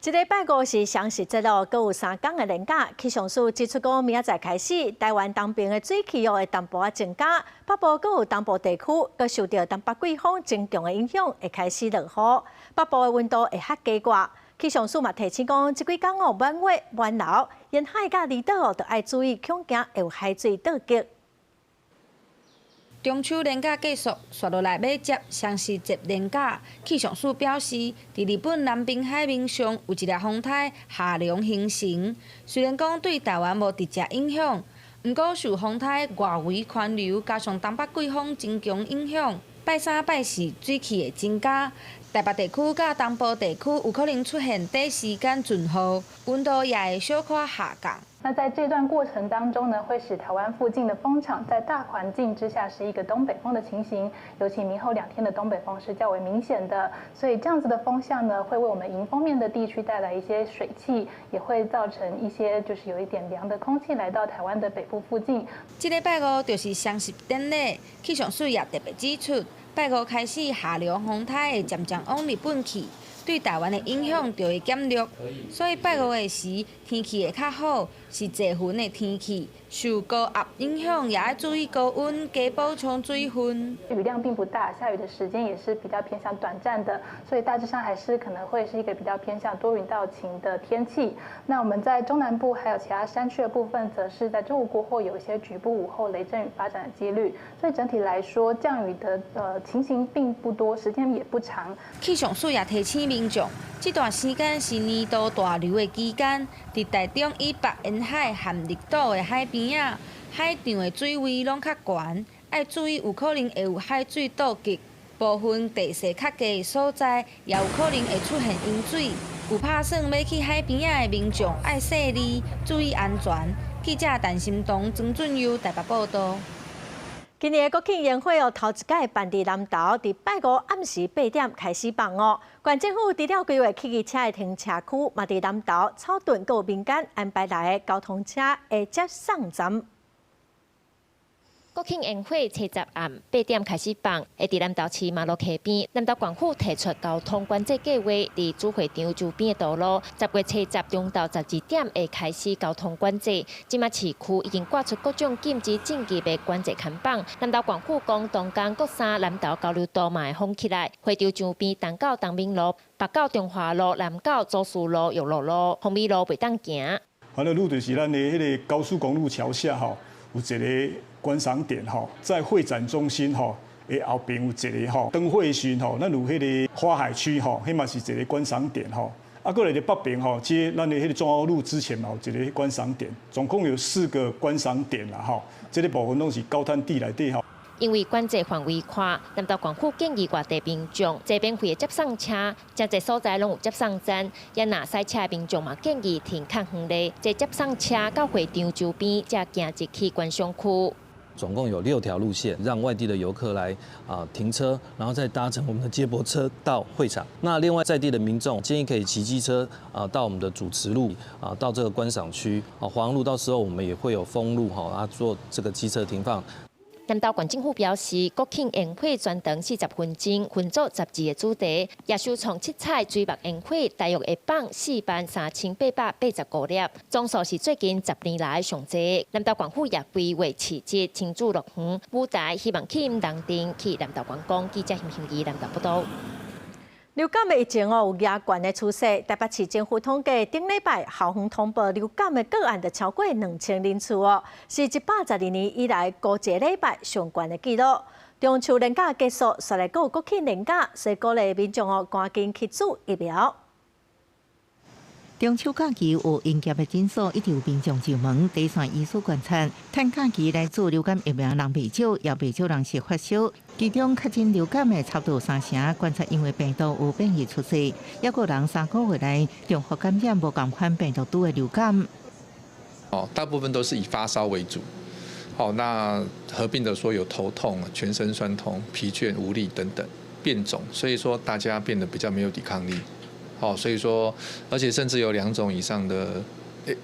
这礼拜5是双十节咯，阁有3天的连假。气象署指出讲，明仔载开始，台湾东边的水气的淡薄仔增加，北部阁有东部地区，阁受到东北季风增强的影响，会开始落雨。北部的温度会较低挂。气象署嘛提醒讲，这几天满月满流，沿海甲离岛都要注意恐惊会有海水倒击。中秋连假结束，续落来要接双十节连假。气象署表示，伫日本南滨海面上有一粒风台下凉形成，虽然讲对台湾无直接影响，不过受风台外围环流加上东北季风增强影响，拜3、拜4水汽会增加。台北地区甲东部地区有可能出现短时间阵雨，温度也会小可下降。那在这段过程当中呢，会使台湾附近的风场在大环境之下是一个东北风的情形，尤其明后2天的东北风是较为明显的，所以这样子的风向呢，会为我们迎风面的地区带来一些水汽，也会造成一些就是有一点凉的空气来到台湾的北部附近。这礼拜5就是双十典礼，气象署也特别指出，拜5开始下凉风台会渐渐往日本去。对台湾的影响就会减弱，所以拜5的时天气会较好，是济云的天气。受高压影响，也要注意高温，加补充水分。雨量并不大，下雨的时间也是比较偏向短暂的，所以大致上还是可能会是一个比较偏向多云到晴的天气。那我们在中南部还有其他山区的部分，则是在中午过后有一些局部午后雷阵雨发展的几率。所以整体来说，降雨的情形并不多，时间也不长。气象署也提醒民众，这段时间是年度大流的期间，伫台中以北沿海含绿岛的海边啊，海场的水位拢较悬，要注意有可能会有海水倒击。部分地势较低的所在，也有可能会出现淹水。有打算要去海边的民众，要细腻，注意安全。记者陈心彤、曾俊佑台北报道。今年的国庆宴会头一届办伫南投，伫拜5暗时8点开始办哦。县政府除了规划汽机车的停车区，嘛伫南投草屯各民间安排来的交通车的接送站。国庆宴会初10暗8点开始办，会伫南投市马路溪边。南投县府提出交通管制计划，伫主会场周边的道路，10月初10中到12点会开始交通管制。即马市区已经挂出各种禁止进入的管制看板。南投县府讲，东港国三南投交流道嘛会封起来，会场周边东到东明路、北到中华路、南到周树路、玉路路、红米路袂当行。完了路就是咱的迄个高速公路桥下吼，有一个观赏点吼，在会展中心吼的后边有一个吼灯会时吼，咱有迄个花海区吼，迄嘛是一个观赏点吼。啊，过来的北边吼，即咱的迄个中澳路之前嘛有一个观赏点，总共有4个观赏点啦吼。这个部分拢是高滩地内底吼。因为管制范围宽，南投县府建议外地民众坐免费的接送车，真侪所在拢有接送站。也若塞车的民众嘛建议停较远的，坐接送车到会场周边，才行入去观赏区。总共有6条路线，让外地的游客来停车，然后再搭乘我们的接驳车到会场。那另外在地的民众建议可以骑机车到我们的主持路到这个观赏区华阳路，到时候我们也会有封路做这个机车停放。南投县政府表示，国庆宴会专程40分钟，分做12个主题，也收藏7彩水幕宴会，大约会放43885粒，总数是最近10年来上济。南投县府也规划市集、庆祝乐园、舞台，希望吸引人丁去南投观光。记者邢兴怡南投报道。流感的疫情有压悬的趋势。台北市政府统计，顶礼拜校园通报流感的个案就超过2000人次是112年以来高一礼拜上悬的记录。中秋连假结束，煞来有国庆连假，所以鼓励民众赶紧去注疫苗。中秋假期有营业的诊所一直有民众上门，第一线医师观察，趁假期来做流感疫苗人袂少，也袂少人是发烧。其中确诊流感的差不多30%，观察因为病毒有变异出世，也有人3个月来重复感染无同款病毒株的流感。大部分都是以发烧为主。那合并的说有头痛、全身酸痛、疲倦、无力等等变种，所以说大家变得比较没有抵抗力。所以说，而且甚至有2种以上的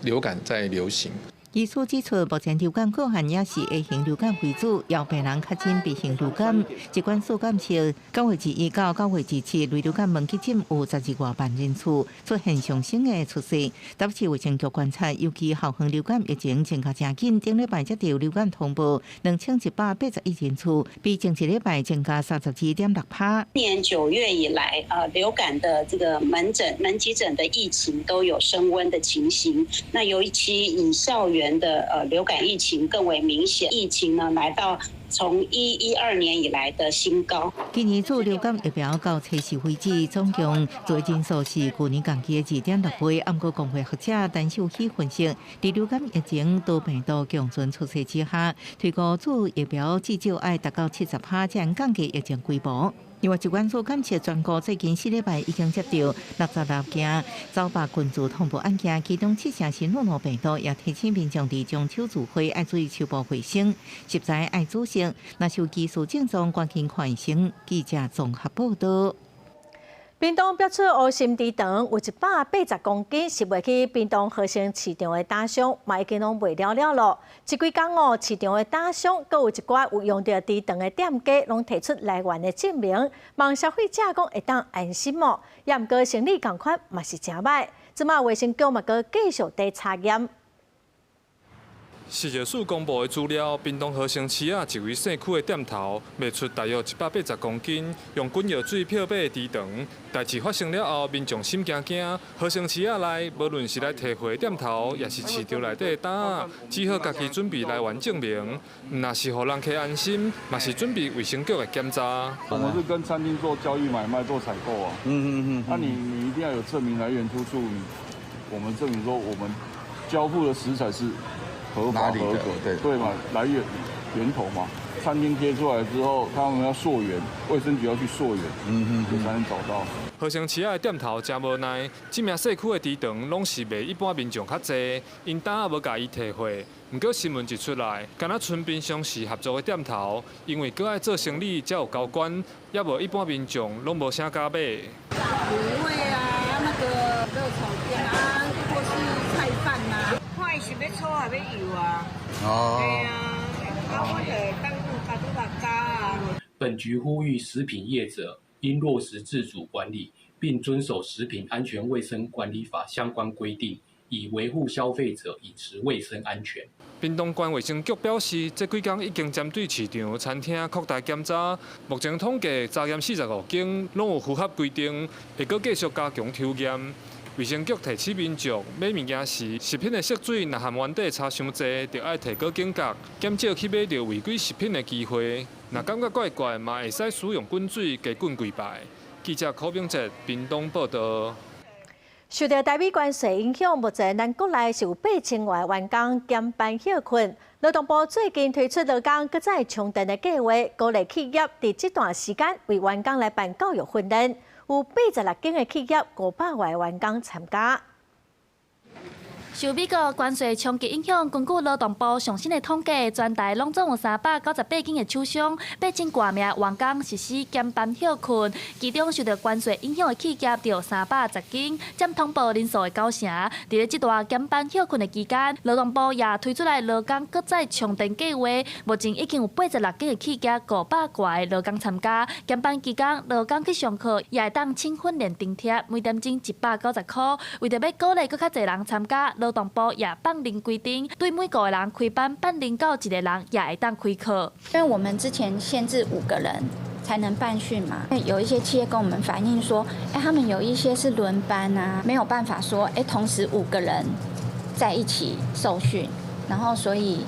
流感在流行。医师指出，目前流感个案也是 A 型流感为主，有病人确诊 B 型流感。疾管署监测9月1日到9月17日，类流感门急诊有12外万人次，出现上升的趋势。台北市卫生局观察，尤其校园流感疫情增加真紧，顶礼拜接到流感通报2181人次，比前一礼拜增加32.6%。年9月以来，流感的这个门急诊的疫情都有升温的情形。那尤其以校园的流感疫情更为明显，疫情呢来到从2012年以来的新高。今年做流感疫苗到测试为止，总共做人数是去年同期的2.6倍。不过，工会学者陈秀熙分析，在流感疫情多病毒共存出世之下，推估做疫苗至少要达到70%才能降低疫情规模。另外，疾管署监测全国最近4礼拜已经接到66件遭白群组通报案件，其中7成是诺罗病毒，也提醒民众伫中秋聚会要注意手部卫生，实在爱煮食。若是有技术症状，赶紧看医生。记者综合报道。屏东标出乌心猪肠有180公斤，是卖去屏东河城市场的打商，嘛已经拢卖了咯。这几天市场的打商，阁有一寡有用到猪肠的店家，拢提出来源的证明，望消费者讲会当安心哦。也毋过生理共款嘛是真歹，即马卫生局嘛阁继续在查验。市政署公布的资料，屏东河城市一位姓区的店头卖出大约180公斤用滚药水漂买的猪肠。代志发生了后，民众心惊惊。河城市内无论是来提货的店头，也是市场内底的摊，只好家己准备来源证明。若是互人客安心，嘛是准备卫生局的检查。我们是跟餐厅做交易买卖、做采购啊。那你一定要有证明来源出处，我们证明说我们交付的食材是合法合格，对嘛？来源头嘛。餐厅贴出来之后，他们要溯源，卫生局要去溯源，才能找到。河城市的店头真无奈，这名社区的猪肠拢是卖一般民众较济，因单也无甲伊提货。不过新闻一出来，敢若村边乡市合作的店头，因为搁爱做生意才有交关，也无一般民众拢无啥敢买。卤味啊，那个热炒店啊，或是菜饭呐，看伊是要炒还要油啊。对啊。本局呼吁食品业者应落实自主管理，并遵守食品安全卫生管理法相关规定，以维护消费者饮食卫生安全。屏东县卫生局表示，这几天已经针对市场、餐厅扩大检查，目前统计查验45间，拢有符合规定，会阁继续加强抽验。卫生局提醒民众买物件时，食品的色水若含原底差伤济，就要提高警觉，减少去买到违规食品的机会。若感觉怪怪，嘛会使使用滚水加滚几摆。记者柯炳哲，屏东报道。受到台美关系影响，目前咱国内是有8000外员工减班休困。劳动部最近推出劳工搁再充电的计划，鼓励企业在这段时间为员工来办教育训练。有86间的企业500外员工参加。受美国关税冲击影响，根据劳动部上新的统计，全台拢总有398间的厂商被经挂命完工实施减班休困，其中受到关税影响的企业就310间，占通报人数的9成。在咧这段减班休困的期间，劳动部也推出来劳工搁再充电计划，目前已经有86间的企业500多个劳工参加。减班期间，劳工去上课也会当请训练津贴，每点钟190块。为着要鼓励更较侪人参加，劳动部也放零规定，对每个人开班办0到1个人也会当开课。因为我们之前限制5个人才能办训嘛，有一些企业跟我们反映说，他们有一些是轮班啊，没有办法说，同时5个人在一起受训，然后所以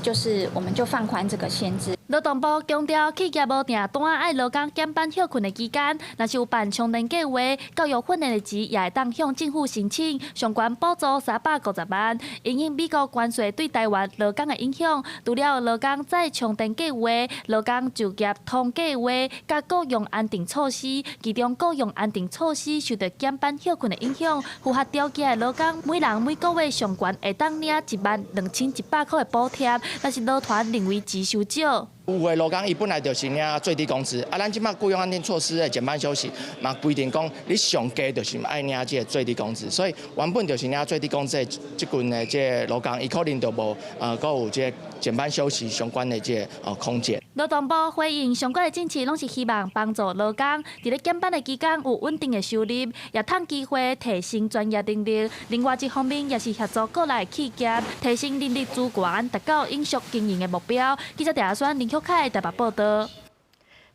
就是我们就放宽这个限制。劳动部强调，企业无订单爱劳工减班休困的期间，若是有办充电计划，教育训练的钱也会当向政府申请，上悬补助350万。因应美国关税对台湾劳工的影响，除了劳工再充电计划、劳工就业通计划、甲雇用安定措施，其中雇用安定措施受到减班休困的影响，符合条件的劳工，每人每个月上悬会当领12100块的补贴，但是劳团认为钱伤少。有的劳工伊本来就是领最低工资，咱即马雇佣安定措施的减班休息，嘛规定讲你上加就是爱领这最低工资，所以原本就是领最低工资的即群的这劳工，伊可能就无阁有这减班休息相关的这空间。劳动部回应相关的政策，拢是希望帮助劳工伫咧减班的期间有稳定的收入，也趁机会提升专业能力。另外一方面，也是协助各类企业提升人力资源，达到永续经营的目标。记者陈选林巧凯台北报道。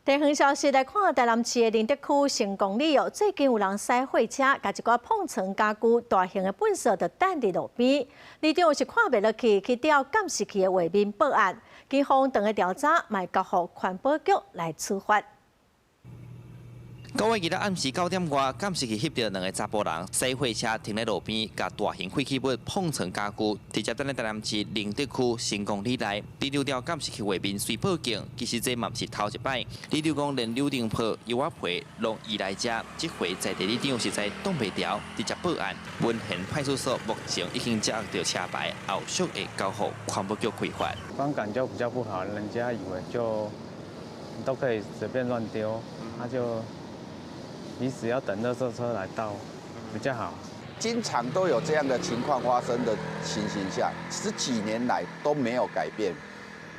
地方消息来看，台南市的林德区成功里最近有人驶货车，甲一寡碰撞家具大型的粪扫就等伫路边，里长是看袂落去，去调监视器的画面报案，警方等个调查，卖交予环保局来处罚。9月2日暗时9点外，监视器翕到2个查甫人驶货车停在路边，甲大型废弃物碰撞家具，直接等在台南市林德区成功里内。李长调监视器画面随报警，其实这嘛不是头一摆。李长讲连柳丁皮、油瓦皮拢移来遮，这回在地李长实在挡袂牢，直接报案。文贤派出所目前已经接到车牌，后续会交予环保局开发。观感就比较不好，人家以为就都可以随便乱丢，他就。彼此要等垃圾车来倒比较好。经常都有这样的情况发生的情形下，10几年来都没有改变。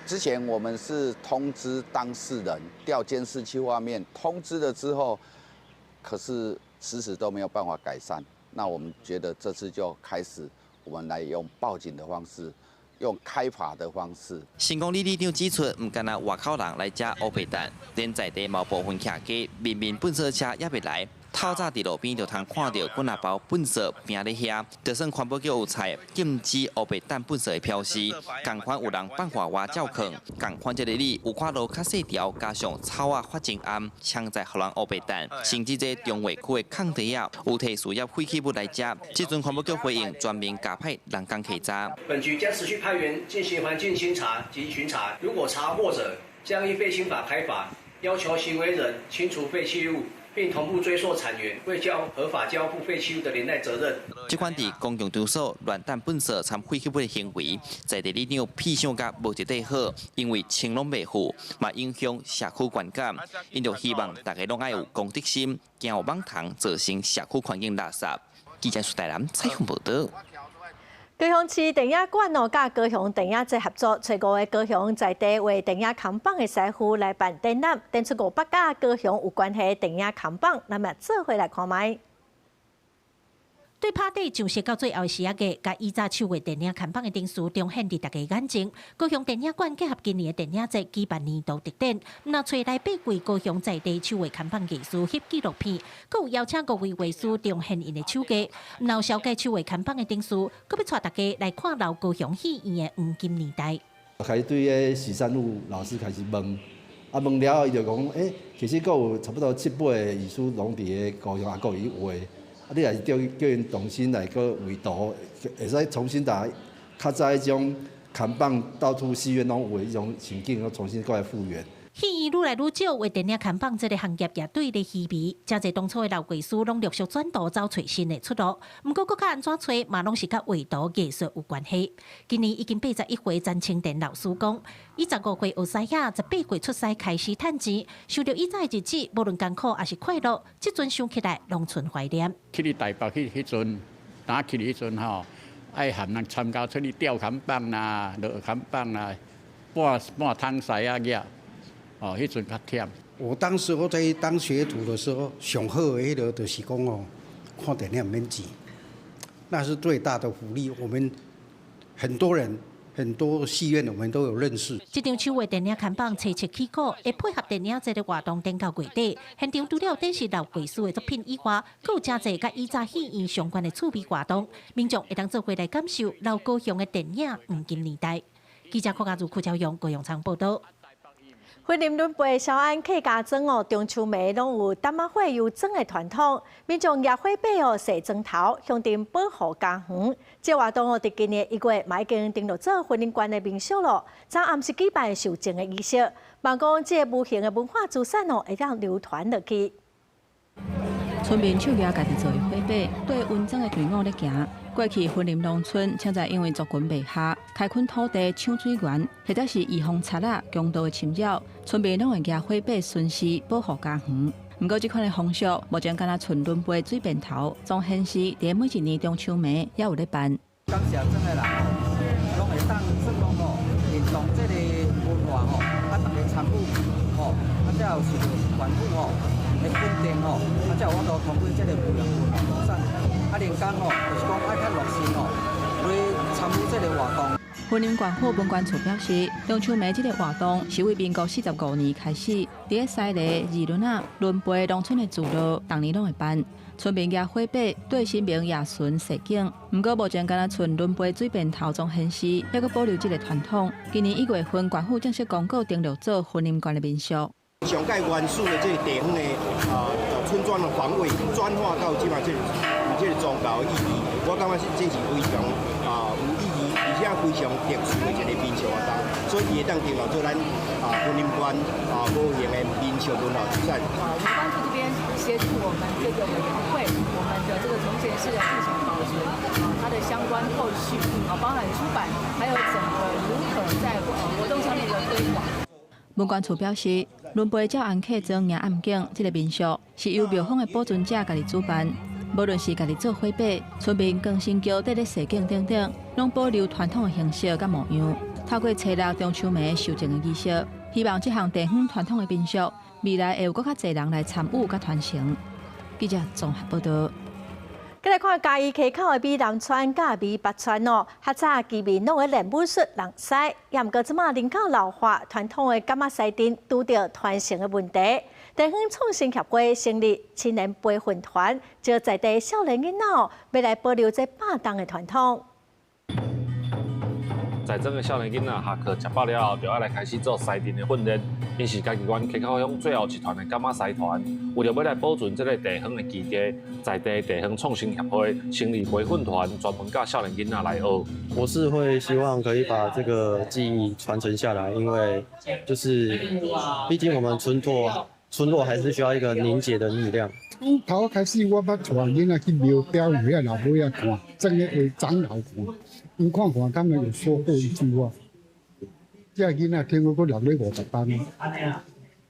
之前我们是通知当事人调监视器画面，通知了之后，可是迟迟都没有办法改善。那我们觉得这次就开始，我们来用报警的方式。用开罚的方式。成功里长指出，唔干那外口人来吃乌白蛋，连在地某部分客家明明粪扫车也未来。透早伫路边就通看到滚啊包粪扫平咧遐，就算环保局有采禁止乌白蛋粪扫的标示，共款有人放话外照坑，共款这个里有看路较细条，加上草啊发真暗，抢在互人乌白蛋，甚至这中卫区的空地啊，有摕树叶废弃物来食。这阵环保局回应，专门加派人工稽查。本局将持续派员进行环境清查及巡查，如果查获者，将依废弃法开罚，要求行为人清除废弃物。并同步追溯产源，为合法交付废弃物的连带责任。这款伫公共场所乱抌粪扫、掺废弃物的行为，在地里长偏向甲无一块好，因为清拢袂好，嘛影响社区观感。因就希望大家拢爱有公德心，惊有网糖造成社区环境垃圾。记者苏台南采访报道。高雄市电影馆甲高雄电影节合作，找5个高雄在地为电影扛棒的师傅来办展览，展出500架高雄有关系的电影扛棒，咱们做伙来看卖。对拍底就是到最后时啊个，甲以早手画电影看板的灯丝彰显伫大家眼前。高雄电影馆结合今年的电影节举办年度特展，那找来8位高雄在地手画看板艺术翕纪录片，佮有邀请5位画师彰显因的手艺。然后小介手画看板的灯丝，佮要带大家来看老高雄戏院的黄金年代。开始对个徐山武老师开始问，问了后伊就讲，其实佮有差不多7位艺术拢伫个高雄也佮有画。你也是叫因重新来个围图，会使重新打较早迄种看板到处戏院拢有迄种情景，重新过来复原。戏院愈来愈少为电影看榜这个行业也对咧稀微，真侪当初的老艺师拢陆续转道找找新的出路。不过，搁较安怎找，嘛拢是甲画图艺术有关系。今年已经81岁詹清田老师讲，伊15岁学师下，18岁出师开始趁钱，受到以前的日子，无论艰苦还是快乐，即阵想起来拢存怀念。去你台北去迄阵，打去迄阵吼，爱含人参加出去吊砍棒啦、落砍棒啦，半汤西啊个，哦，迄阵较忝。我当时候在当学徒的时候，上好的迄个就是讲哦，看电影免钱，那是最大的福利。我们很多人。很多戏院我们都有认识。这场手画电影看榜切切起鼓，会配合电影节的活动登到月底。现场除了电视老艺术的作品以外，更有真侪甲以早戏院相关的趣味活动，民众会当做回来感受老高雄的电影黄金年代。记者柯家如、柯朝阳、郭永昌报道。婚姻轮陪小安客家庄哦，中秋暝拢有担仔火油庄的传统，民众野火把哦设庄头，向镇保护家园。这活动哦，伫今年1月嘛已经登录做婚姻观的民俗咯。昨暗时举办受证的仪式，望讲这无形的文化资产哦，会当流传落去。村民手举家己做的火把，对温庄的队伍咧行。过去婚林农村，现在因为族群未下，开垦土地抢水源，或者是预防贼仔、强盗的侵扰，村民拢会举火把巡视保护家园。不过，这款的风俗目前敢若剩轮杯水边头，总显示伫每一年中秋暝也有咧办。感谢庄的人吼，拢会当说讲吼，认同这个文化吼，啊，大家参与吼，啊，才有受到政府吼的肯定吼，啊，才有法度通过这个培养文化资产。啊，连讲吼，就是讲爱较热心吼，来参与这个活动。婚姻管府文管处表示，中秋暝这个活动是为民国45年开始，伫西里、二轮啊、轮陪农村的聚落，当年拢会办。村民举火把对新民夜巡示警，不过目前敢若剩轮陪水边头中显示，还阁保留这个传统。今年1月份，管府正式公告登录做婚姻观的民俗。上届原始的这个地方的村庄的防卫转化到即马有这个宗教的意义，我感觉这是非常有意义，而且非常特殊的一个民俗活动，所以会当定落做咱婚姻观无形的民俗文化资产。文管处这边协助我们这个委员会，我们的这个从前市的自行保存它的相关后续包含出版，还有整个如何在活动上面的推广。文管处表示，轮陪照安客庄迎暗景这个民俗是由庙方的保存者家己主办，无论是家己做火把、村民更新桥缀咧设景等等，拢保留传统的形式甲模样。透过初六中秋暝受证的仪式，希望这项地方传统的民俗，未来会有更较侪人来参与甲传承。记者综合报道。再来看嘉义溪口的美南川、甲美北川哦，较早居民拢会练武术、人狮，也毋过即马人口老化，传统的柑仔西阵拄着传承的问题。地方创新协会成立青年培训团，招在地少年囡仔哦，要来保留这霸当的传统。在庄的少年囡仔下课食饱了后，就要来开始做西阵的训练。因是嘉义县溪口乡最后一团的柑仔西团，为了要来保存这个地方的基地，在地地方创新协会成立培训团，专门教少年囡仔来学。我是会希望可以把这个技艺传承下来，因为就是毕竟我们村落还是需要一个凝结的力量。从头开始，我捌带囡仔去庙表演遐老母仔看，真个为长老看，因看看他们有说过一句话。这囡仔听说佫6月50班啊，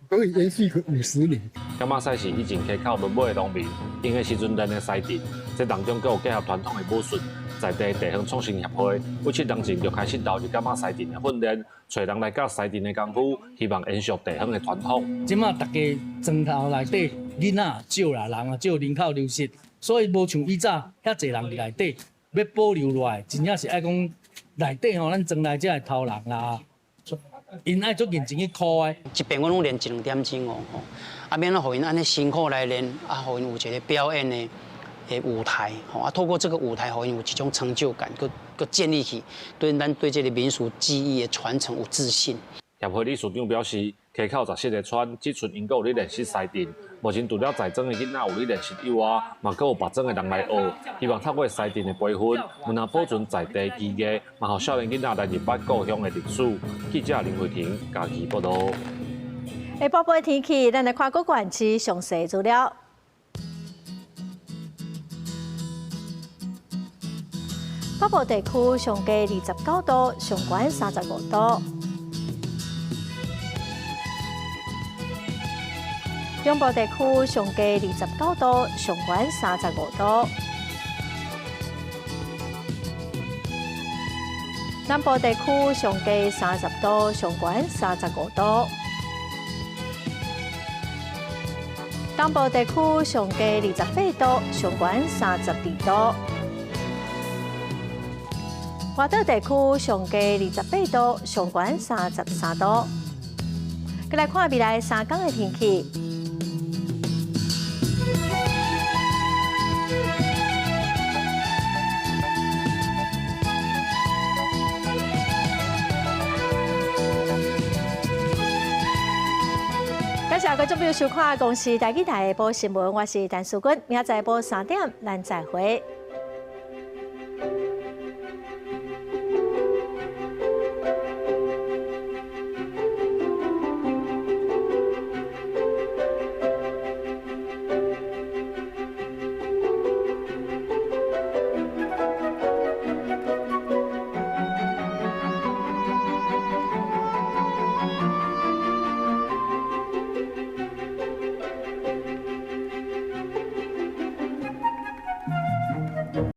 可以延续个50年。柑仔西是以前溪口轮尾的农民，因为时阵练的西阵，这当中佫有结合传统的武术，在地地方创新协会为7年前就开始投入柑仔西阵的训练，找人来教西阵的功夫，希望延续地方的传统。即马大家庄头内底囡仔少啦，人啊少，人口流失，所以无像以早遐侪人伫内底，要保留落来，真正是爱讲内底吼，咱庄内只系偷人啦。因爱做认真去考的，一边我拢练1-2点钟哦，啊免互因安尼辛苦来练，啊，互因有一个表演的舞台，吼啊，透过这个舞台，互因有一种成就感，佮建立起对咱对这个民俗技艺的传承有自信。协会理事长表示，溪口17个村，即阵因阁有咧练习西阵。目前除了在庄的囡仔有咧练习以外，嘛阁有别庄的人来学，希望透过西阵的培训，不但保存在地技艺，嘛互少年囡仔来认捌故乡的历史。记者林慧婷，嘉义报道。下晡的天气，咱来看各县市详细资料。北部地区上低29度，上悬35度；中部地区上低29度，上悬35度；南部地区上低30度，上悬35度；东部地区上低28度，上悬32度。外岛地区上低28度，上悬33度。再来看未来3天的天气。感谢观众朋友收看《公视台记台下晡新闻》，我是陈淑君，明仔载下晡3点，咱再会。